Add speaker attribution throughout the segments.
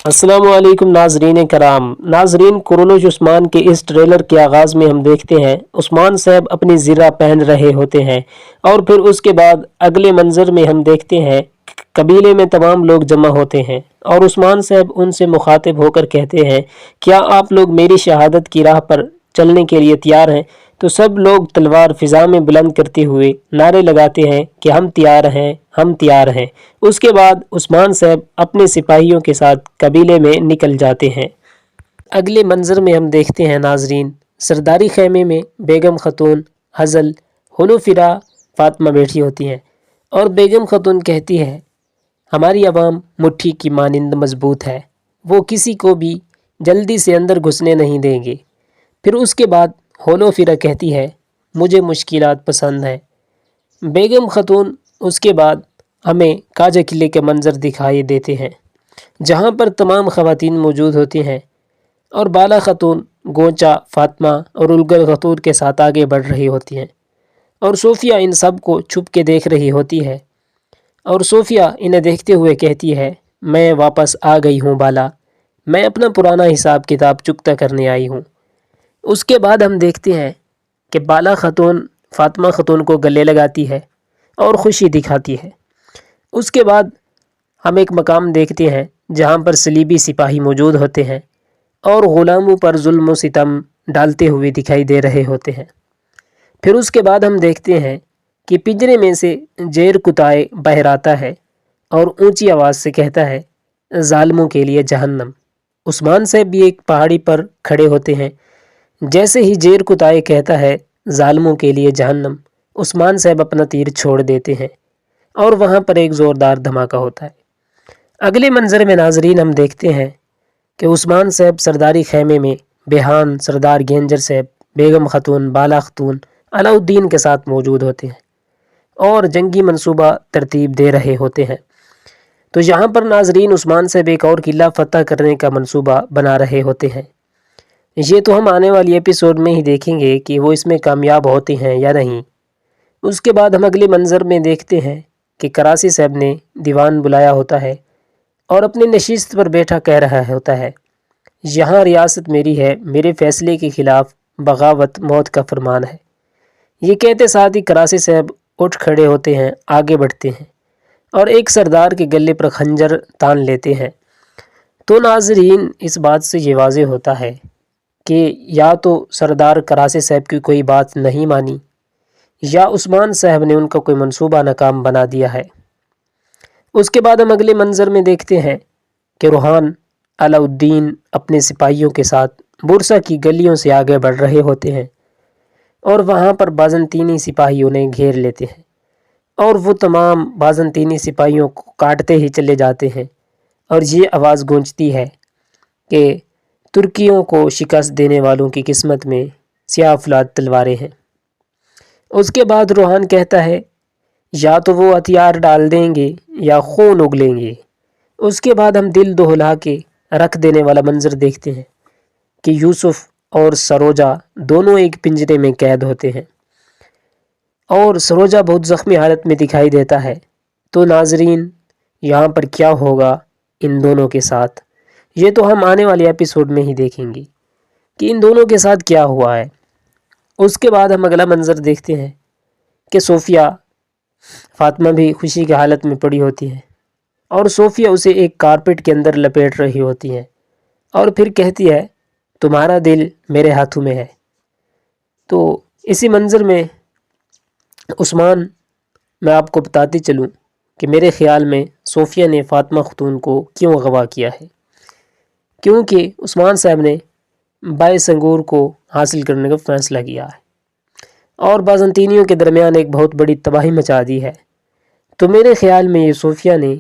Speaker 1: अस्सलाम वालेकुम नाजरीन कराम। नाजरीन, कुरनुश उस्मान के इस ट्रेलर के आगाज़ में हम देखते हैं उस्मान साहब अपनी ज़िरा पहन रहे होते हैं और फिर उसके बाद अगले मंजर में हम देखते हैं कबीले में तमाम लोग जमा होते हैं और उस्मान साहब उनसे मुखातिब होकर कहते हैं, क्या आप लोग मेरी शहादत की राह पर चलने के लिए तैयार हैं? तो सब लोग तलवार फिजा में बुलंद करते हुए नारे लगाते हैं कि हम तैयार हैं, हम तैयार हैं। उसके बाद उस्मान साहब अपने सिपाहियों के साथ कबीले में निकल जाते हैं। अगले मंजर में हम देखते हैं नाजरीन, सरदारी खेमे में बेगम खतून, हज़ल, हुनुफिरा, फातिमा बैठी होती हैं और बेगम खतून कहती है, हमारी आवाम मुट्ठी की मानिंद मजबूत है, वो किसी को भी जल्दी से अंदर घुसने नहीं देंगे। फिर उसके बाद होलो फिरा कहती है, मुझे मुश्किलात पसंद है। बेगम खतून उसके बाद हमें काजा किले के मंजर दिखाई देते हैं जहाँ पर तमाम ख़वातीन मौजूद होती हैं और बाला खतून, गोंचा, फातिमा और उलगल खतून के साथ आगे बढ़ रही होती हैं और सोफ़िया इन सब को छुप के देख रही होती है और सोफ़िया इन्हें देखते हुए कहती है, मैं वापस आ गई हूँ बाला, मैं अपना पुराना हिसाब किताब चुकता करने आई हूँ। उसके बाद हम देखते हैं कि बाला खतून फातिमा खतून को गले लगाती है और ख़ुशी दिखाती है। उसके बाद हम एक मकाम देखते हैं जहाँ पर सलीबी सिपाही मौजूद होते हैं और ग़ुलामों पर जुल्म व सितम डालते हुए दिखाई दे रहे होते हैं। फिर उसके बाद हम देखते हैं कि पिंजरे में से जेर कुताए बाहर आता है और ऊंची आवाज़ से कहता है, ज़ालिमों के लिए जहन्नम। उस्मान साहब भी एक पहाड़ी पर खड़े होते हैं। जैसे ही जेर कुताए कहता है, ज़ालिमों के लिए जहन्नम, उस्मान साहब अपना तीर छोड़ देते हैं और वहाँ पर एक ज़ोरदार धमाका होता है। अगले मंजर में नाजरीन हम देखते हैं कि उस्मान साहब सरदारी खेमे में बेहान, सरदार गेंजर साहब, बेगम खतून, बाला खतून, अलाउद्दीन के साथ मौजूद होते हैं और जंगी मंसूबा तरतीब दे रहे होते हैं। तो यहाँ पर नाजरीन उस्मान साहब एक और किला फतह करने का मंसूबा बना रहे होते हैं। ये तो हम आने वाली एपिसोड में ही देखेंगे कि वो इसमें कामयाब होते हैं या नहीं। उसके बाद हम अगले मंजर में देखते हैं कि करासी साहब ने दीवान बुलाया होता है और अपनी नशिस्त पर बैठा कह रहा होता है, यहाँ रियासत मेरी है, मेरे फैसले के खिलाफ बगावत मौत का फरमान है। ये कहते साथ ही करासी साहब उठ खड़े होते हैं, आगे बढ़ते हैं और एक सरदार के गले पर खंजर तान लेते हैं। तो नाजरीन इस बात से ये वाज़ेह होता है कि या तो सरदार करासी साहब की कोई बात नहीं मानी या उस्मान साहब ने उनका कोई मंसूबा नाकाम बना दिया है। उसके बाद हम अगले मंजर में देखते हैं कि रूहान अलाउद्दीन अपने सिपाहियों के साथ बुरसा की गलियों से आगे बढ़ रहे होते हैं और वहाँ पर बाज़ंतीनी सिपाही उन्हें घेर लेते हैं और वो तमाम बाज़ंतीनी सिपाहियों को काटते ही चले जाते हैं और ये आवाज़ गूंजती है कि तुर्कियों को शिकस्त देने वालों की किस्मत में स्याह फलाद तलवारें हैं। उसके बाद रूहान कहता है, या तो वो हथियार डाल देंगे या खून उगलेंगे। उसके बाद हम दिल दोहला के रख देने वाला मंजर देखते हैं कि यूसुफ और सरोजा दोनों एक पिंजरे में कैद होते हैं और सरोजा बहुत ज़ख्मी हालत में दिखाई देता है। तो नाजरीन यहाँ पर क्या होगा इन दोनों के साथ, ये तो हम आने वाले एपिसोड में ही देखेंगे कि इन दोनों के साथ क्या हुआ है। उसके बाद हम अगला मंजर देखते हैं कि सोफ़िया, फातिमा भी खुशी की हालत में पड़ी होती है और सोफ़िया उसे एक कारपेट के अंदर लपेट रही होती है और फिर कहती है, तुम्हारा दिल मेरे हाथों में है। तो इसी मंजर में उस्मान, मैं आपको बताती चलूँ कि मेरे ख़्याल में सोफ़िया ने फातिमा खतून को क्यों अगवा किया है, क्योंकि उस्मान साहब ने बाय संगूर को हासिल करने का फ़ैसला किया है और बाज़ंतीनियों के दरमियान एक बहुत बड़ी तबाही मचा दी है। तो मेरे ख़्याल में ये सोफ़िया ने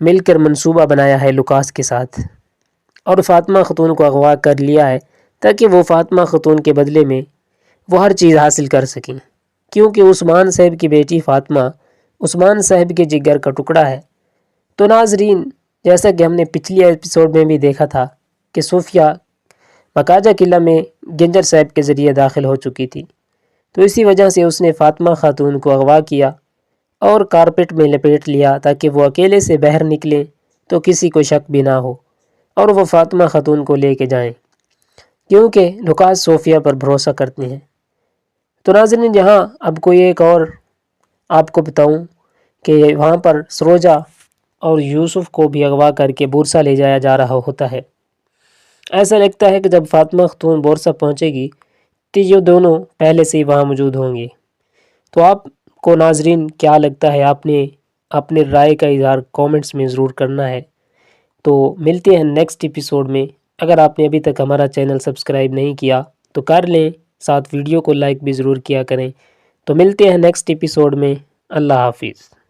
Speaker 1: मिलकर मंसूबा बनाया है लुकास के साथ और फ़ातिमा खतून को अगवा कर लिया है ताकि वो फ़ातिमा खतून के बदले में वो हर चीज़ हासिल कर सकें, क्योंकि उस्मान साहब की बेटी फ़ातिमा उस्मान साहब के जिगर का टुकड़ा है। तो नाजरीन जैसा कि हमने पिछली एपिसोड में भी देखा था कि सोफ़िया मकाजा किला में गेंजर साहब के ज़रिए दाखिल हो चुकी थी, तो इसी वजह से उसने फ़ातिमा खातून को अगवा किया और कारपेट में लपेट लिया ताकि वो अकेले से बाहर निकले तो किसी को शक भी ना हो اور وہ فاطمہ خاتون کو لے کے جائیں، کیونکہ نکاح صوفیہ پر بھروسہ کرتے ہیں۔ تو ناظرین، یہاں اب کوئی ایک اور آپ کو بتاؤں کہ وہاں پر سروجہ اور یوسف کو بھی اغوا کر کے بورسا لے جایا جا رہا ہوتا ہے۔ ایسا لگتا ہے کہ جب فاطمہ خاتون بورسا پہنچے گی تو یہ دونوں پہلے سے ہی وہاں موجود ہوں گے۔ تو آپ کو ناظرین کیا لگتا ہے؟ آپ نے اپنے رائے کا اظہار کومنٹس میں ضرور کرنا ہے۔ تو ملتے ہیں نیکسٹ ایپیسوڈ میں۔ اگر آپ نے ابھی تک ہمارا چینل سبسکرائب نہیں کیا تو کر لیں، ساتھ ویڈیو کو لائک بھی ضرور کیا کریں۔ تو ملتے ہیں نیکسٹ ایپیسوڈ میں۔ اللہ حافظ۔